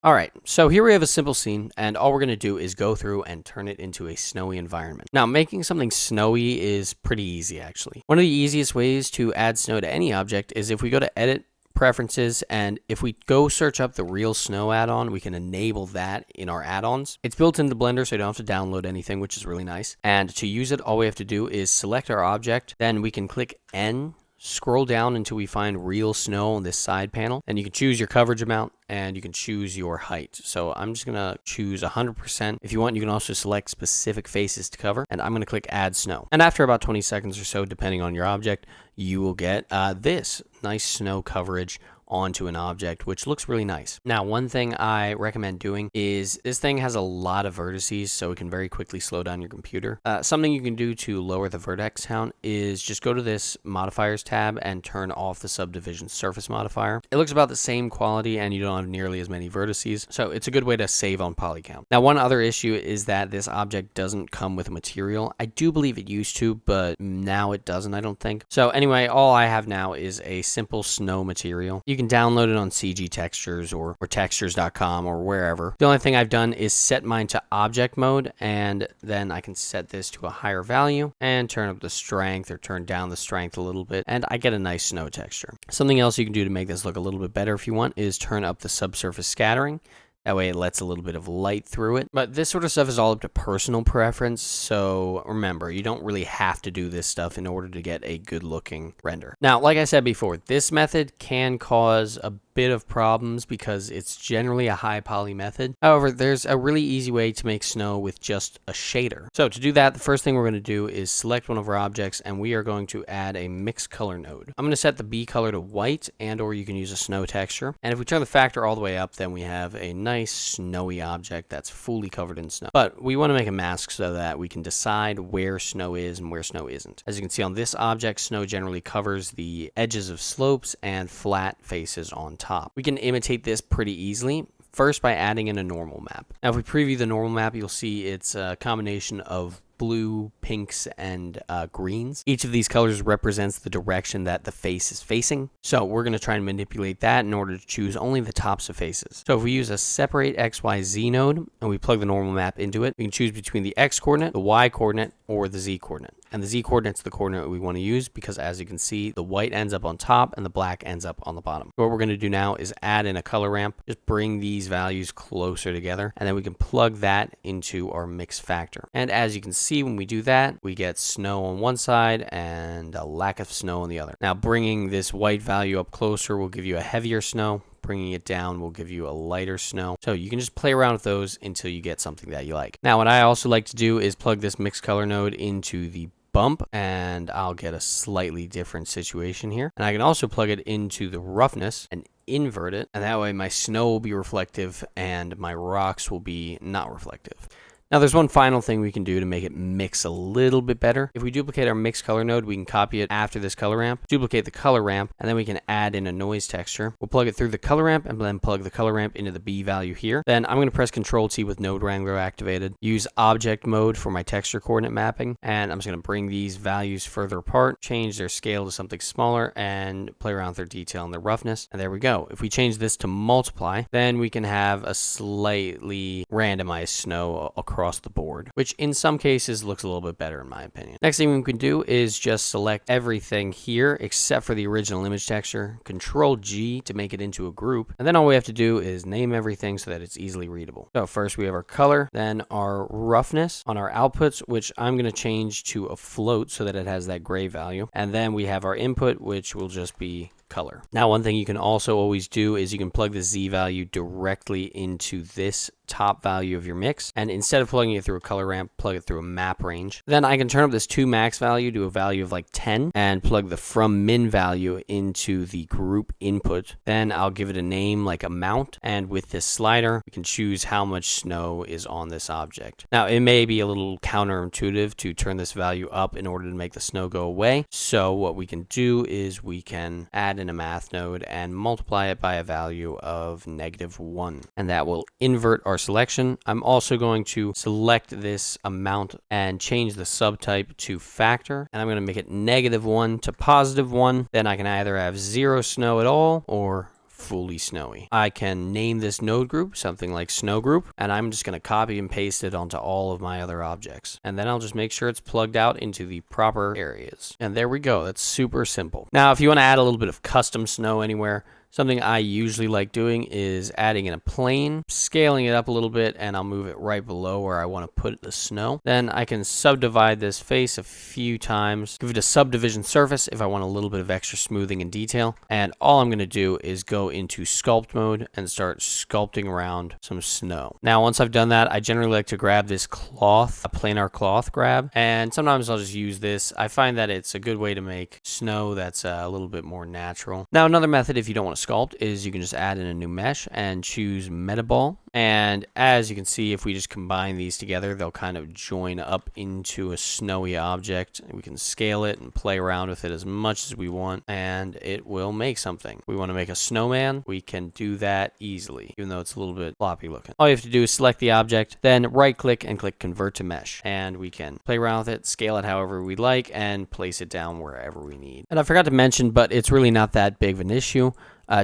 All right, so here we have a simple scene, and all we're going to do is go through and turn it into a snowy environment. Now, making something snowy is pretty easy, actually. One of the easiest ways to add snow to any object is if we go to Edit, Preferences, and if we go search up the Real Snow add-on, we can enable that in our add-ons. It's built into Blender, so you don't have to download anything, which is really nice. And to use it, all we have to do is select our object, then we can click N, scroll down until we find Real Snow on this side panel, and you can choose your coverage amount and you can choose your height. So I'm just gonna choose 100%. If you want, you can also select specific faces to cover, and I'm gonna click Add Snow. And after about 20 seconds or so, depending on your object, you will get this nice snow coverage onto an object, which looks really nice. Now, one thing I recommend doing is this thing has a lot of vertices, so it can very quickly slow down your computer. Something you can do to lower the vertex count is just go to this modifiers tab and turn off the subdivision surface modifier. It looks about the same quality and you don't have nearly as many vertices, so it's a good way to save on poly count. Now, one other issue is that this object doesn't come with a material. I do believe it used to, but now it doesn't, I don't think. So anyway, all I have now is a simple snow material. You can download it on CG Textures or textures.com or wherever. The only thing I've done is set mine to object mode, and then I can set this to a higher value and turn up the strength or turn down the strength a little bit, and I get a nice snow texture. Something else you can do to make this look a little bit better if you want is turn up the subsurface scattering. That way it lets a little bit of light through it. But this sort of stuff is all up to personal preference, so remember, you don't really have to do this stuff in order to get a good looking render. Now, like I said before, this method can cause a bit of problems because it's generally a high poly method. However, there's a really easy way to make snow with just a shader. So to do that, the first thing we're going to do is select one of our objects, and we are going to add a mix color node. I'm going to set the B color to white, and or you can use a snow texture. And if we turn the factor all the way up, then we have a nice snowy object that's fully covered in snow. But we want to make a mask so that we can decide where snow is and where snow isn't. As you can see on this object, snow generally covers the edges of slopes and flat faces on top. We can imitate this pretty easily. First, by adding in a normal map. Now, if we preview the normal map, you'll see it's a combination of blue, pinks, and greens. Each of these colors represents the direction that the face is facing. So we're going to try and manipulate that in order to choose only the tops of faces. So if we use a separate XYZ node and we plug the normal map into it, we can choose between the X coordinate, the Y coordinate, or the Z coordinate. And the Z coordinate's the coordinate we want to use because, as you can see, the white ends up on top and the black ends up on the bottom. What we're going to do now is add in a color ramp, just bring these values closer together, and then we can plug that into our mix factor. And as you can see, when we do that, we get snow on one side and a lack of snow on the other. Now, bringing this white value up closer will give you a heavier snow. Bringing it down will give you a lighter snow. So you can just play around with those until you get something that you like. Now, what I also like to do is plug this mix color node into the bump, and I'll get a slightly different situation here. And I can also plug it into the roughness and invert it, and that way my snow will be reflective and my rocks will be not reflective. Now, there's one final thing we can do to make it mix a little bit better. If we duplicate our mix color node, we can copy it after this color ramp, duplicate the color ramp, and then we can add in a noise texture. We'll plug it through the color ramp and then plug the color ramp into the B value here. Then I'm going to press Control T with Node Wrangler activated, use object mode for my texture coordinate mapping, and I'm just going to bring these values further apart, change their scale to something smaller, and play around with their detail and their roughness. And there we go. If we change this to multiply, then we can have a slightly randomized snow across the board, which in some cases looks a little bit better in my opinion. Next thing we can do is just select everything here except for the original image texture, Control G to make it into a group, and then all we have to do is name everything so that it's easily readable. So first we have our color, then our roughness on our outputs, which I'm going to change to a float so that it has that gray value, and then we have our input, which will just be color. Now, one thing you can also always do is you can plug the Z value directly into this top value of your mix, and instead of plugging it through a color ramp, plug it through a map range. Then I can turn up this 2 max value to a value of like 10 and plug the from min value into the group input. Then I'll give it a name like amount, and with this slider we can choose how much snow is on this object. Now, it may be a little counterintuitive to turn this value up in order to make the snow go away, so what we can do is we can add in a math node and multiply it by a value of -1, and that will invert our selection. I'm also going to select this amount and change the subtype to factor, and I'm going to make it -1 to +1. Then I can either have 0 snow at all or fully snowy. I can name this node group something like snow group, and I'm just going to copy and paste it onto all of my other objects. And then I'll just make sure it's plugged out into the proper areas. And there we go. That's super simple. Now, if you want to add a little bit of custom snow anywhere, something I usually like doing is adding in a plane, scaling it up a little bit, and I'll move it right below where I want to put the snow. Then I can subdivide this face a few times, give it a subdivision surface if I want a little bit of extra smoothing and detail. And all I'm going to do is go into sculpt mode and start sculpting around some snow. Now, once I've done that, I generally like to grab this cloth, a planar cloth grab, and sometimes I'll just use this. I find that it's a good way to make snow that's a little bit more natural. Now, another method, if you don't want to sculpt, is you can just add in a new mesh and choose metaball. And as you can see, if we just combine these together, they'll kind of join up into a snowy object. We can scale it and play around with it as much as we want, and it will make something. We want to make a snowman, we can do that easily, even though it's a little bit floppy looking. All you have to do is select the object, then right click and click convert to mesh, and we can play around with it, scale it however we like, and place it down wherever we need. And I forgot to mention, but it's really not that big of an issue.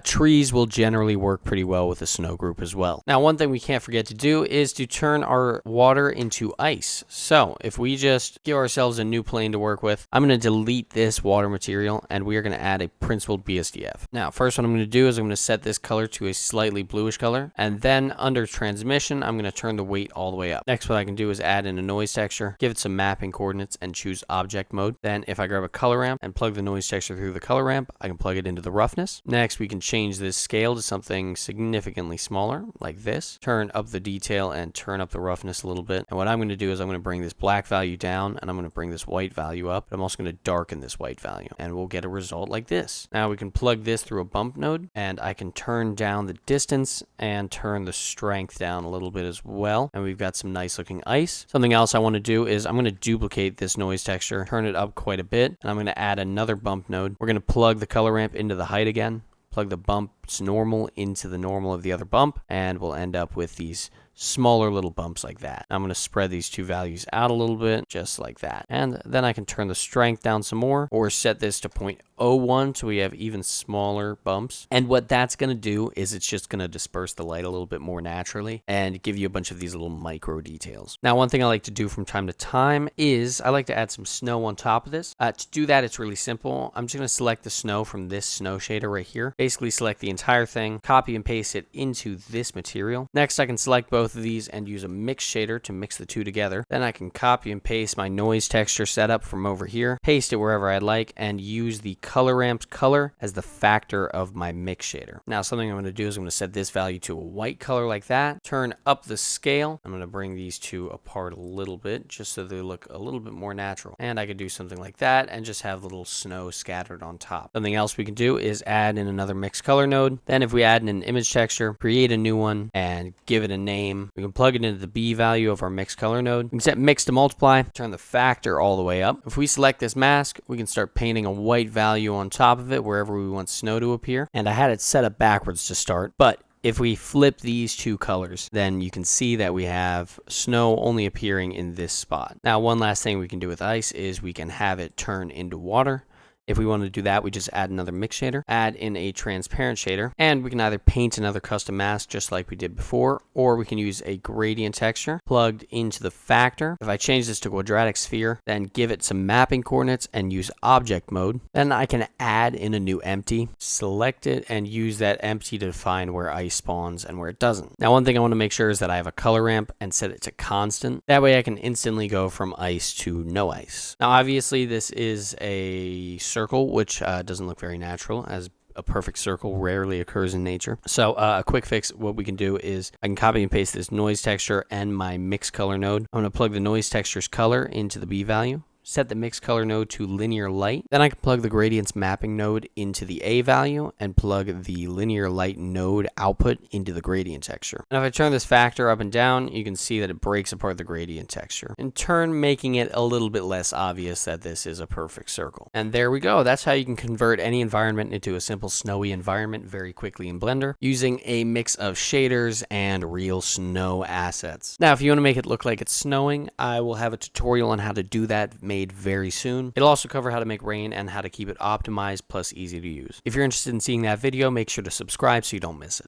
Trees will generally work pretty well with a snow group as well. Now, one thing we can't forget to do is to turn our water into ice. So if we just give ourselves a new plane to work with, I'm going to delete this water material and we are going to add a principled BSDF. Now, first what I'm going to do is I'm going to set this color to a slightly bluish color, and then under transmission, I'm going to turn the weight all the way up. Next, what I can do is add in a noise texture, give it some mapping coordinates, and choose object mode. Then if I grab a color ramp and plug the noise texture through the color ramp, I can plug it into the roughness. Next, we can change this scale to something significantly smaller, like this. Turn up the detail and turn up the roughness a little bit. And what I'm going to do is I'm going to bring this black value down, and I'm going to bring this white value up. But I'm also going to darken this white value, and we'll get a result like this. Now we can plug this through a bump node, and I can turn down the distance and turn the strength down a little bit as well. And we've got some nice looking ice. Something else I want to do is I'm going to duplicate this noise texture, turn it up quite a bit, and I'm going to add another bump node. We're going to plug the color ramp into the height again, plug the bump's normal into the normal of the other bump, and we'll end up with these smaller little bumps like that. I'm going to spread these two values out a little bit, just like that. And then I can turn the strength down some more, or set this to 0.01 so we have even smaller bumps. And what that's going to do is it's just going to disperse the light a little bit more naturally and give you a bunch of these little micro details. Now, one thing I like to do from time to time is I like to add some snow on top of this. To do that, it's really simple. I'm just going to select the snow from this snow shader right here. Basically select the entire thing, copy and paste it into this material. Next, I can select both of these and use a mix shader to mix the two together. Then I can copy and paste my noise texture setup from over here, paste it wherever I'd like, and use the color ramp's color as the factor of my mix shader. Now, something I'm going to do is I'm going to set this value to a white color like that, turn up the scale. I'm going to bring these two apart a little bit just so they look a little bit more natural. And I could do something like that and just have little snow scattered on top. Something else we can do is add in another mix color node. Then if we add in an image texture, create a new one and give it a name, we can plug it into the B value of our mix color node. We can set mix to multiply, turn the factor all the way up. If we select this mask, we can start painting a white value on top of it wherever we want snow to appear. And I had it set up backwards to start, but if we flip these two colors, then you can see that we have snow only appearing in this spot. Now, one last thing we can do with ice is we can have it turn into water. If we want to do that, we just add another mix shader, add in a transparent shader, and we can either paint another custom mask just like we did before, or we can use a gradient texture plugged into the factor. If I change this to quadratic sphere, then give it some mapping coordinates and use object mode, then I can add in a new empty, select it, and use that empty to define where ice spawns and where it doesn't. Now, one thing I want to make sure is that I have a color ramp and set it to constant. That way I can instantly go from ice to no ice. Now, obviously, this is a circle, which doesn't look very natural, as a perfect circle rarely occurs in nature. So a quick fix, what we can do is I can copy and paste this noise texture and my mix color node. I'm going to plug the noise texture's color into the B value, set the mix color node to linear light. Then I can plug the gradients mapping node into the A value and plug the linear light node output into the gradient texture. And if I turn this factor up and down, you can see that it breaks apart the gradient texture, in turn making it a little bit less obvious that this is a perfect circle. And there we go. That's how you can convert any environment into a simple snowy environment very quickly in Blender using a mix of shaders and real snow assets. Now, if you want to make it look like it's snowing, I will have a tutorial on how to do that, made very soon. It'll also cover how to make rain and how to keep it optimized plus easy to use. If you're interested in seeing that video, make sure to subscribe so you don't miss it.